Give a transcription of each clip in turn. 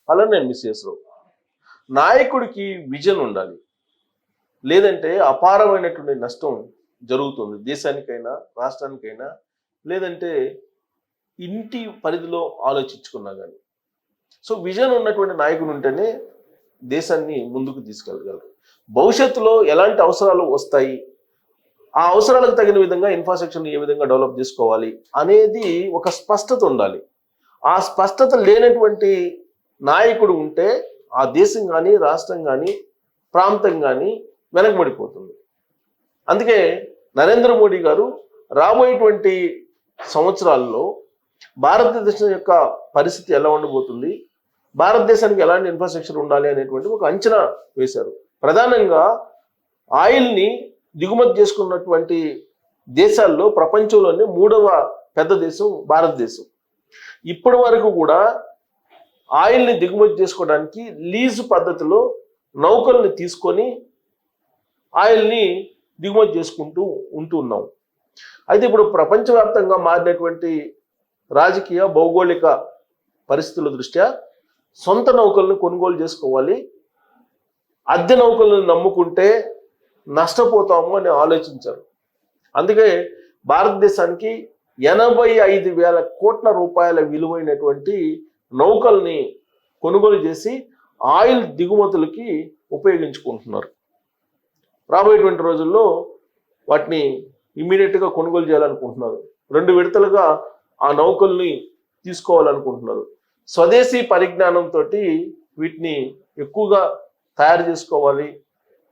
అలా నేను మిస్సెస్ రావు. నాయకుడికి విజన్ ఉండాలి, లేదంటే అపారమైనటువంటి నష్టం జరుగుతుంది దేశానికైనా రాష్ట్రానికైనా, లేదంటే ఇంటి పరిధిలో ఆలోచించుకున్నా కానీ. సో విజన్ ఉన్నటువంటి నాయకుడు ఉంటేనే దేశాన్ని ముందుకు తీసుకెళ్ళగలరు. భవిష్యత్తులో ఎలాంటి అవసరాలు వస్తాయి, ఆ అవసరాలకు తగిన విధంగా ఇన్ఫ్రాస్ట్రక్చర్ని ఏ విధంగా డెవలప్ చేసుకోవాలి అనేది ఒక స్పష్టత ఉండాలి. ఆ స్పష్టత లేనటువంటి నాయకుడు ఉంటే ఆ దేశం కానీ రాష్ట్రం కానీ ప్రాంతం కానీ వెనకబడిపోతుంది. అందుకే నరేంద్ర మోడీ గారు రాబోయేటువంటి సంవత్సరాల్లో భారతదేశం యొక్క పరిస్థితి ఎలా ఉండబోతుంది, భారతదేశానికి ఎలాంటి ఇన్ఫ్రాస్ట్రక్చర్ ఉండాలి అనేటువంటి ఒక అంచనా వేశారు. ప్రధానంగా ఆయిల్ని దిగుమతి చేసుకున్నటువంటి దేశాల్లో ప్రపంచంలోనే 3వ పెద్ద దేశం భారతదేశం. ఇప్పటి వరకు కూడా ఆయిల్ని దిగుమతి చేసుకోవడానికి లీజు పద్ధతిలో నౌకల్ని తీసుకొని ఆయిల్ని దిగుమతి చేసుకుంటూ ఉంటున్నాం. అయితే ఇప్పుడు ప్రపంచవ్యాప్తంగా మారినటువంటి రాజకీయ భౌగోళిక పరిస్థితుల దృష్ట్యా సొంత నౌకలను కొనుగోలు చేసుకోవాలి, అద్దె నౌకలను నమ్ముకుంటే నష్టపోతాము అని ఆలోచించారు. అందుకే భారతదేశానికి 85,000 కోట్ల రూపాయల విలువైనటువంటి నౌకల్ని కొనుగోలు చేసి ఆయిల్ దిగుమతులకి ఉపయోగించుకుంటున్నారు. రాబోయేటువంటి రోజుల్లో వాటిని ఇమ్మీడియట్గా కొనుగోలు చేయాలనుకుంటున్నారు. 2 విడతలుగా ఆ నౌకల్ని తీసుకోవాలనుకుంటున్నారు. స్వదేశీ పరిజ్ఞానంతో వీటిని ఎక్కువగా తయారు చేసుకోవాలి,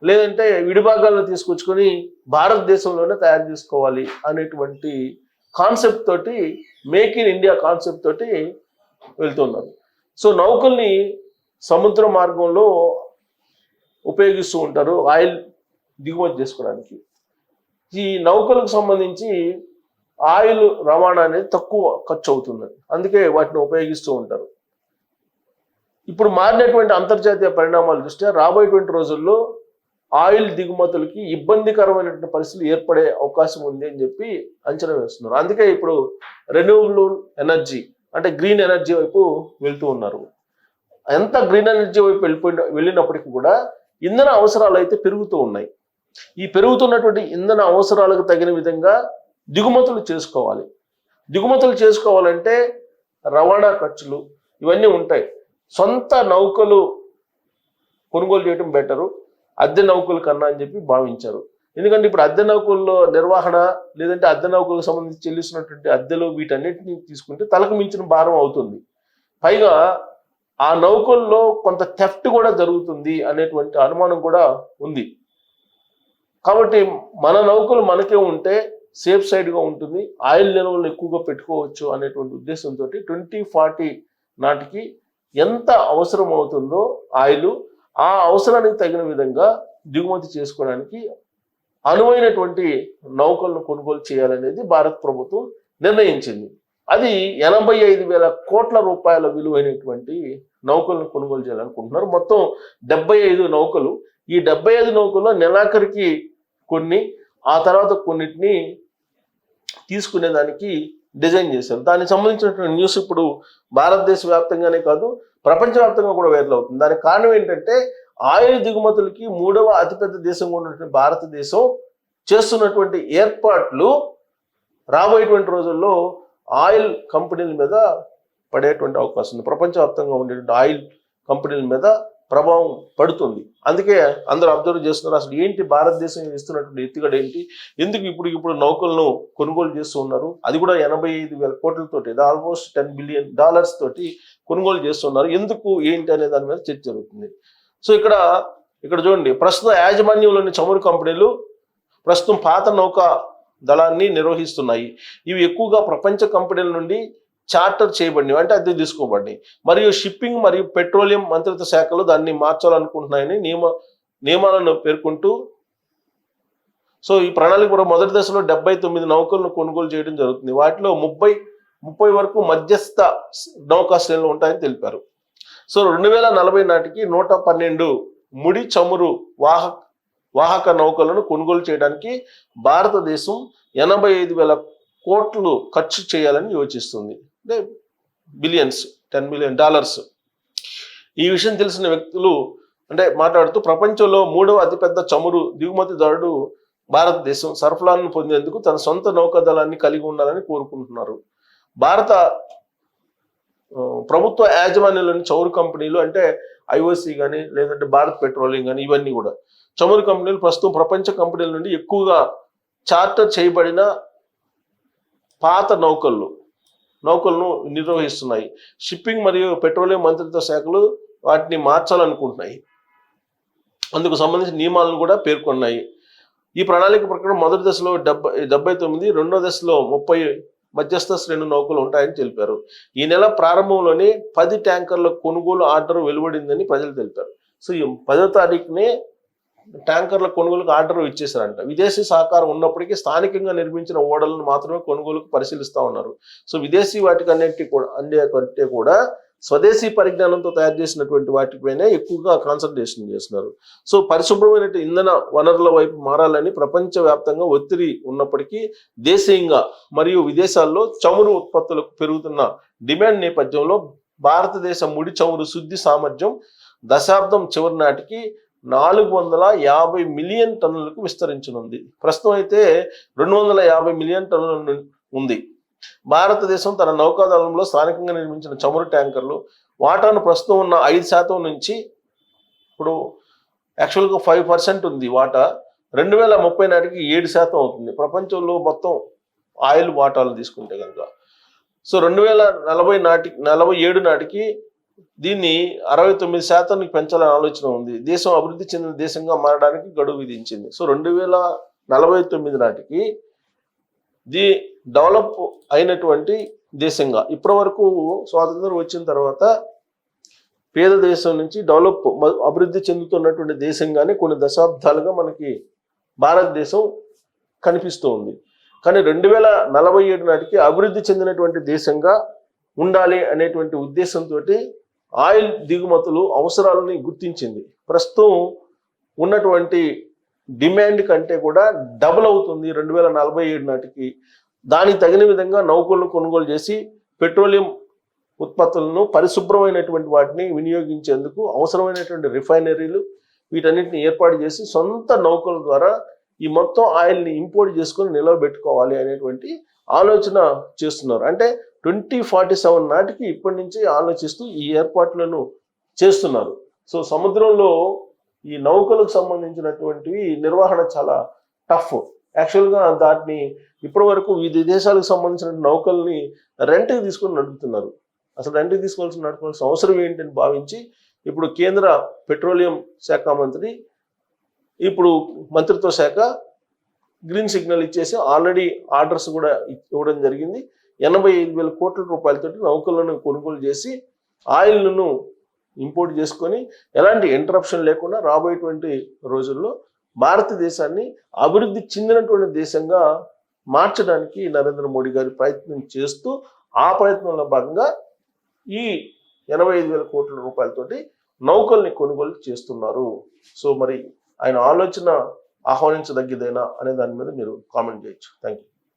లేదంటే విడిభాగాలను తీసుకొచ్చుకొని భారతదేశంలోనే తయారు చేసుకోవాలి అనేటువంటి కాన్సెప్ట్ తోటి, మేక్ ఇన్ ఇండియా కాన్సెప్ట్ తోటి వెళ్తున్నారు. సో నౌకల్ని సముద్ర మార్గంలో ఉపయోగిస్తూ ఉంటారు ఆయిల్ దిగుమతి చేసుకోవడానికి. ఈ నౌకలకు సంబంధించి ఆయిల్ రవాణా అనేది తక్కువ ఖర్చు అవుతుంది, అందుకే వాటిని ఉపయోగిస్తూ ఉంటారు. ఇప్పుడు మారినటువంటి అంతర్జాతీయ పరిణామాల దృష్ట్యా రాబోయేటువంటి రోజుల్లో ఆయిల్ దిగుమతులకి ఇబ్బందికరమైనటువంటి పరిస్థితులు ఏర్పడే అవకాశం ఉంది అని చెప్పి అంచనా వేస్తున్నారు. అందుకే ఇప్పుడు రెన్యూవబుల్ ఎనర్జీ అంటే గ్రీన్ ఎనర్జీ వైపు వెళ్తూ ఉన్నారు. ఎంత గ్రీన్ ఎనర్జీ వైపు వెళ్ళినప్పటికీ కూడా ఇంధన అవసరాలు అయితే పెరుగుతూ ఉన్నాయి. ఈ పెరుగుతున్నటువంటి ఇంధన అవసరాలకు తగిన విధంగా దిగుమతులు చేసుకోవాలి. దిగుమతులు చేసుకోవాలంటే రవాణా ఖర్చులు ఇవన్నీ ఉంటాయి. సొంత నౌకలు కొనుగోలు చేయడం బెటరు అద్దె నౌకల కన్నా అని చెప్పి భావించారు. ఎందుకంటే ఇప్పుడు అద్దె నౌకల్లో నిర్వహణ, లేదంటే అద్దె నౌకలకు సంబంధించి చెల్లిస్తున్నటువంటి అద్దెలు, వీటన్నిటిని తీసుకుంటే తలకు మించిన భారం అవుతుంది. పైగా ఆ నౌకల్లో కొంత థెఫ్ట్ కూడా జరుగుతుంది అనేటువంటి అనుమానం కూడా ఉంది. కాబట్టి మన నౌకలు మనకే ఉంటే సేఫ్ సైడ్గా ఉంటుంది, ఆయిల్ నిల్వలను ఎక్కువగా పెట్టుకోవచ్చు అనేటువంటి ఉద్దేశంతో 2040 నాటికి ఎంత అవసరం అవుతుందో ఆయిల్, ఆ అవసరానికి తగిన విధంగా దిగుమతి చేసుకోవడానికి అనువైనటువంటి నౌకలను కొనుగోలు చేయాలనేది భారత ప్రభుత్వం నిర్ణయించింది. అది 85,000 కోట్ల రూపాయల విలువైనటువంటి నౌకలను కొనుగోలు చేయాలనుకుంటున్నారు. మొత్తం 75 నౌకలు. ఈ 75 నౌకల్లో నెలాఖరికి కొన్ని, ఆ తర్వాత కొన్నిటిని తీసుకునేదానికి డిజైన్ చేశారు. దానికి సంబంధించినటువంటి న్యూస్ ఇప్పుడు భారతదేశ వ్యాప్తంగానే కాదు ప్రపంచవ్యాప్తంగా కూడా వైరల్ అవుతుంది. దానికి కారణం ఏంటంటే ఆయిల్ దిగుమతులకి 3వ అతిపెద్ద దేశంగా ఉన్నటువంటి భారతదేశం చేస్తున్నటువంటి ఏర్పాట్లు రాబోయేటువంటి రోజుల్లో ఆయిల్ కంపెనీల మీద పడేటువంటి అవకాశం ఉంది. ప్రపంచవ్యాప్తంగా ఉండేటువంటి ఆయిల్ కంపెనీల మీద ప్రభావం పడుతుంది. అందుకే అందరూ అబ్జర్వ్ చేస్తున్నారు, అసలు ఏంటి భారతదేశం ఇస్తున్నటువంటి ఎత్తుగడ ఏంటి, ఎందుకు ఇప్పుడు నౌకలను కొనుగోలు చేస్తూ ఉన్నారు, అది కూడా 85,000 కోట్లతోటి, ఆల్మోస్ట్ $10 బిలియన్ తోటి కొనుగోలు చేస్తున్నారు, ఎందుకు ఏంటి అనే దాని మీద చర్చ జరుగుతుంది. సో ఇక్కడ చూడండి, ప్రస్తుత యాజమాన్యంలోని చమురు కంపెనీలు ప్రస్తుతం పాత నౌకా దళాన్ని నిర్వహిస్తున్నాయి. ఇవి ఎక్కువగా ప్రపంచ కంపెనీల నుండి చార్టర్ చేయబడినవి, అంటే అద్దె తీసుకోబడినాయి. మరియు షిప్పింగ్ మరియు పెట్రోలియం మంత్రిత్వ శాఖలు దాన్ని మార్చాలనుకుంటున్నాయని నియమాలను పేర్కొంటూ, సో ఈ ప్రణాళిక మొదటి దశలో 79 నౌకలను కొనుగోలు చేయడం జరుగుతుంది. వాటిలో 30 వరకు మధ్యస్థ నౌకా శ్రేణులు ఉంటాయని తెలిపారు. సో 2040 నాటికి 112 ముడి చమురు వాహక నౌకలను కొనుగోలు చేయడానికి భారతదేశం 85,000 కోట్లు ఖర్చు చేయాలని యోచిస్తుంది. అంటే బిలియన్స్, $10 బిలియన్. ఈ విషయం తెలిసిన వ్యక్తులు అంటే మాట్లాడుతూ ప్రపంచంలో 3వ అతిపెద్ద చమురు దిగుమతిదారుడు భారతదేశం సరఫరాలను పొందేందుకు తన సొంత నౌకాదళాన్ని కలిగి ఉండాలని కోరుకుంటున్నారు. భారత ప్రభుత్వ యాజమాన్యంలోని చమురు కంపెనీలు అంటే ఐఓసి కానీ లేదంటే భారత్ పెట్రోలియం కానీ ఇవన్నీ కూడా చమురు కంపెనీలు ప్రస్తుతం ప్రపంచ కంపెనీల నుండి ఎక్కువగా చార్టర్ చేయబడిన పాత నౌకలను నిర్వహిస్తున్నాయి. షిప్పింగ్ మరియు పెట్రోలియం మంత్రిత్వ శాఖలు వాటిని మార్చాలనుకుంటున్నాయి. అందుకు సంబంధించిన నియమాలను కూడా పేర్కొన్నాయి. ఈ ప్రణాళిక ప్రకారం మొదటి దశలో 79, రెండో దశలో 30 మధ్యస్థ శ్రేణి నౌకలు ఉంటాయని తెలిపారు. ఈ నెల ప్రారంభంలోనే 10 ట్యాంకర్ల కొనుగోలు ఆర్డర్ వెలువడిందని ప్రజలు తెలిపారు. సో ఈ 10వ తారీఖునే ట్యాంకర్ల కొనుగోలుకు ఆర్డర్ ఇచ్చేసారంట. విదేశీ సహకారం ఉన్నప్పటికీ స్థానికంగా నిర్మించిన ఓడలను మాత్రమే కొనుగోలుకు పరిశీలిస్తూ ఉన్నారు. సో విదేశీ వాటికన్నిటి కూడా స్వదేశీ పరిజ్ఞానంతో తయారు చేసినటువంటి వాటిపైనే ఎక్కువగా కాన్సన్ట్రేషన్ చేస్తున్నారు. సో పరిశుభ్రమైన ఇంధన వనరుల వైపు మారాలని ప్రపంచవ్యాప్తంగా ఒత్తిడి ఉన్నప్పటికీ దేశీయంగా మరియు విదేశాల్లో చమురు ఉత్పత్తులకు పెరుగుతున్న డిమాండ్ నేపథ్యంలో భారతదేశ ముడి చమురు శుద్ధి సామర్థ్యం దశాబ్దం చివరి నాటికి 450 మిలియన్ టన్నులకు విస్తరించనుంది. ప్రస్తుతం అయితే 250 మిలియన్ టన్నుల ఉంది. భారతదేశం తన నౌకాదళంలో స్థానికంగా నిర్మించిన చమురు ట్యాంకర్లు వాటాను ప్రస్తుతం ఉన్న 5% నుంచి ఇప్పుడు యాక్చువల్గా 5% ఉంది వాటా. 2030 నాటికి 7% అవుతుంది ప్రపంచంలో మొత్తం ఆయిల్ వాటాలు తీసుకుంటే కనుక. సో 2047 నాటికి దీన్ని 69% పెంచాలని ఆలోచన ఉంది. దేశం అభివృద్ధి చెందిన దేశంగా మారడానికి గడువు విధించింది. సో 2049 నాటికి డెవలప్ అయినటువంటి దేశంగా ఇప్పటి వరకు స్వాతంత్రం వచ్చిన తర్వాత పేద దేశం నుంచి అభివృద్ధి చెందుతున్నటువంటి దేశంగానే కొన్ని దశాబ్దాలుగా మనకి భారతదేశం కనిపిస్తూ ఉంది. కానీ 2047 నాటికి అభివృద్ధి చెందినటువంటి దేశంగా ఉండాలి అనేటువంటి ఉద్దేశంతో ఆయిల్ దిగుమతులు అవసరాలని గుర్తించింది. ప్రస్తుతం ఉన్నటువంటి డిమాండ్ కంటే కూడా డబుల్ అవుతుంది 2047 నాటికి. దానికి తగిన విధంగా నౌకలను కొనుగోలు చేసి పెట్రోలియం ఉత్పత్తులను పరిశుభ్రమైనటువంటి వాటిని వినియోగించేందుకు అవసరమైనటువంటి రిఫైనరీలు వీటన్నిటిని ఏర్పాటు చేసి సొంత నౌకల ద్వారా ఈ మొత్తం ఆయిల్ని ఇంపోర్ట్ చేసుకొని నిలవబెట్టుకోవాలి అనేటువంటి ఆలోచన చేస్తున్నారు. అంటే 2047 నాటికి ఇప్పటి నుంచి ఆలోచిస్తూ ఈ ఏర్పాట్లను చేస్తున్నారు. సో సముద్రంలో ఈ నౌకలకు సంబంధించినటువంటివి నిర్వహణ చాలా టఫ్. యాక్చువల్గా దాన్ని ఇప్పటి వరకు వివిధ దేశాలకు సంబంధించిన నౌకల్ని రెంట్కి తీసుకొని నడుపుతున్నారు. అసలు రెంట్కి నడుపుకోవాల్సిన అవసరం ఏంటని భావించి ఇప్పుడు కేంద్ర పెట్రోలియం శాఖ మంత్రి ఇప్పుడు మంత్రిత్వ శాఖ గ్రీన్ సిగ్నల్ ఇచ్చేసి ఆల్రెడీ ఆర్డర్స్ కూడా ఇవ్వడం జరిగింది. 85,000 కోట్ల రూపాయలతోటి నౌకలను కొనుగోలు చేసి ఆయిల్ను ఇంపోర్ట్ చేసుకొని ఎలాంటి ఇంటరప్షన్ లేకుండా రాబోయేటువంటి రోజుల్లో భారతదేశాన్ని అభివృద్ధి చెందినటువంటి దేశంగా మార్చడానికి నరేంద్ర మోడీ గారి ప్రయత్నం చేస్తూ ఆ ప్రయత్నంలో భాగంగా ఈ 85,000 కోట్ల రూపాయలతోటి నౌకల్ని కొనుగోలు చేస్తున్నారు. సో మరి ఆయన ఆలోచన ఆహ్వానించదగ్గదేనా అనే దాని మీద మీరు కామెంట్ చేయొచ్చు. Thank you.